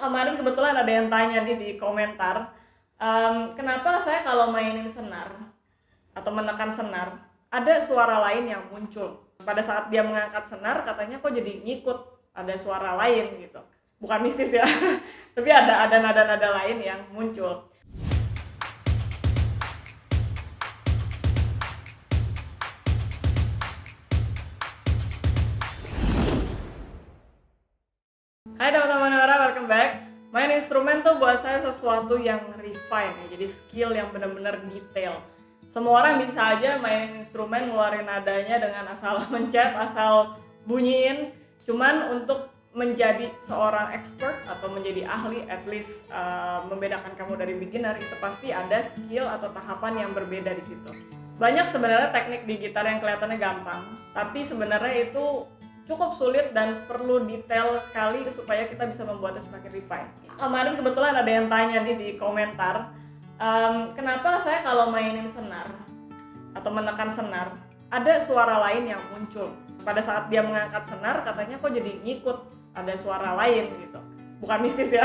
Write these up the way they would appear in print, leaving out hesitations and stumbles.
Kemarin kebetulan ada yang tanya nih di komentar, kenapa saya kalau mainin senar atau menekan senar, ada suara lain yang muncul. Pada saat dia mengangkat senar, katanya kok jadi ngikut, ada suara lain gitu. Bukan mistis ya, tapi ada nada-nada lain yang muncul. Hai teman-teman Nora, welcome back. Main instrumen tuh buat saya sesuatu yang refine ya, jadi skill yang benar-benar detail. Semua orang bisa aja main instrumen, ngeluarin nadanya dengan asal mencet, asal bunyiin. Cuman untuk menjadi seorang expert atau menjadi ahli, at least membedakan kamu dari beginner, itu pasti ada skill atau tahapan yang berbeda di situ. Banyak sebenarnya teknik di gitar yang kelihatannya gampang, tapi sebenarnya itu cukup sulit dan perlu detail sekali supaya kita bisa membuatnya semakin refine. Kemarin kebetulan ada yang tanya nih di komentar, kenapa saya kalau mainin senar atau menekan senar, ada suara lain yang muncul. Pada saat dia mengangkat senar, katanya kok jadi ngikut, ada suara lain gitu. Bukan mistis ya,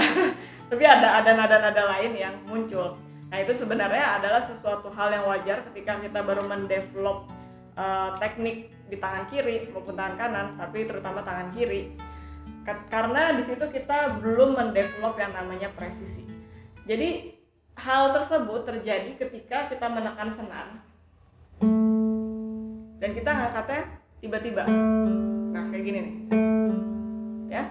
tapi ada nada-nada lain yang muncul. Nah itu sebenarnya adalah sesuatu hal yang wajar ketika kita baru mendevelop teknik di tangan kiri maupun tangan kanan, tapi terutama tangan kiri, karena di situ kita belum mendevelop yang namanya presisi. Jadi hal tersebut terjadi ketika kita menekan senar dan kita ngangkatnya tiba-tiba. Nah kayak gini nih, ya.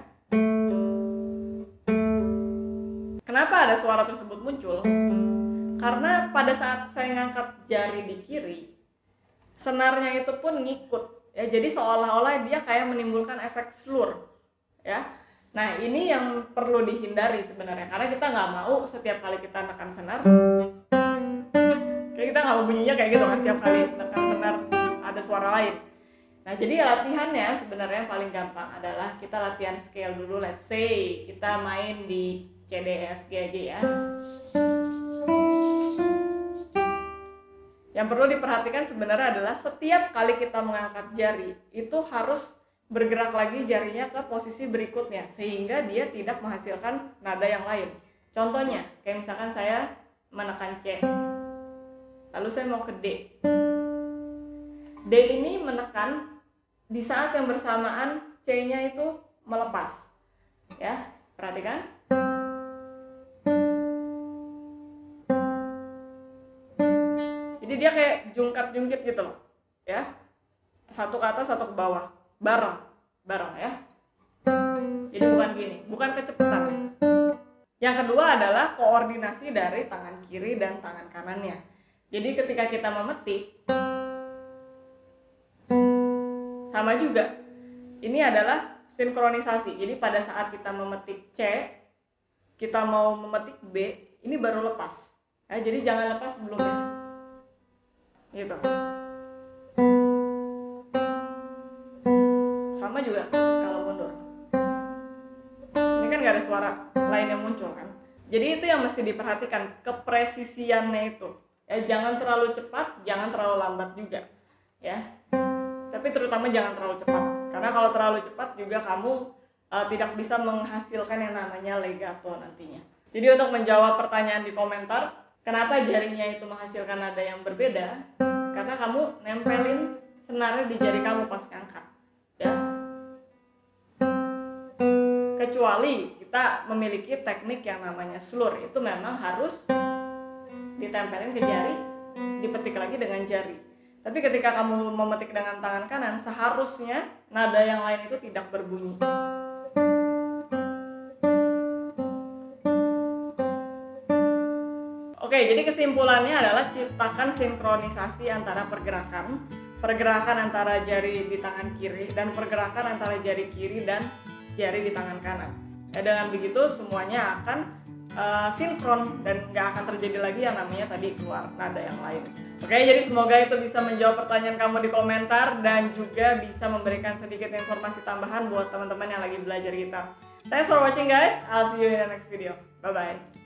Kenapa ada suara tersebut muncul? Karena pada saat saya ngangkat jari di kiri, senarnya itu pun ngikut ya, jadi seolah-olah dia kayak menimbulkan efek slur ya. Nah ini yang perlu dihindari sebenarnya, karena kita nggak mau setiap kali kita nekan senar kayak kita nggak mau bunyinya kayak gitu kan, tiap kali nekan senar ada suara lain. Nah jadi latihannya sebenarnya yang paling gampang adalah kita latihan scale dulu. Let's say kita main di C, D, E, F, G aja ya. Yang perlu diperhatikan sebenarnya adalah setiap kali kita mengangkat jari itu harus bergerak lagi jarinya ke posisi berikutnya sehingga dia tidak menghasilkan nada yang lain. Contohnya kayak misalkan saya menekan C, lalu saya mau ke D. D ini menekan di saat yang bersamaan C-nya itu melepas. Ya, perhatikan. Jadi dia kayak jungkat-jungkit gitu loh, ya. Satu ke atas, satu ke bawah, bareng ya. Jadi bukan gini, bukan kecepatan. Yang kedua adalah koordinasi dari tangan kiri dan tangan kanannya. Jadi ketika kita memetik, sama juga. Ini adalah sinkronisasi. Jadi pada saat kita memetik C, kita mau memetik B, ini baru lepas. Ya, jadi jangan lepas sebelumnya. Gitu. Sama juga kalau mundur. Ini kan gak ada suara lain yang muncul kan. Jadi itu yang mesti diperhatikan, kepresisiannya itu. Ya jangan terlalu cepat, jangan terlalu lambat juga. Ya. Tapi terutama jangan terlalu cepat. Karena kalau terlalu cepat juga kamu tidak bisa menghasilkan yang namanya legato nantinya. Jadi untuk menjawab pertanyaan di komentar, kenapa jarinya itu menghasilkan nada yang berbeda? Karena kamu nempelin senarnya di jari kamu pas ngangkat, ya. Kecuali kita memiliki teknik yang namanya slur, itu memang harus ditempelin ke jari, dipetik lagi dengan jari. Tapi ketika kamu memetik dengan tangan kanan, seharusnya nada yang lain itu tidak berbunyi. Oke, jadi kesimpulannya adalah ciptakan sinkronisasi antara pergerakan antara jari di tangan kiri dan pergerakan antara jari kiri dan jari di tangan kanan. Ya, dengan begitu semuanya akan sinkron dan nggak akan terjadi lagi yang namanya tadi keluar nada yang lain. Oke, jadi semoga itu bisa menjawab pertanyaan kamu di komentar dan juga bisa memberikan sedikit informasi tambahan buat teman-teman yang lagi belajar gitar. Thanks for watching guys, I'll see you in the next video. Bye bye.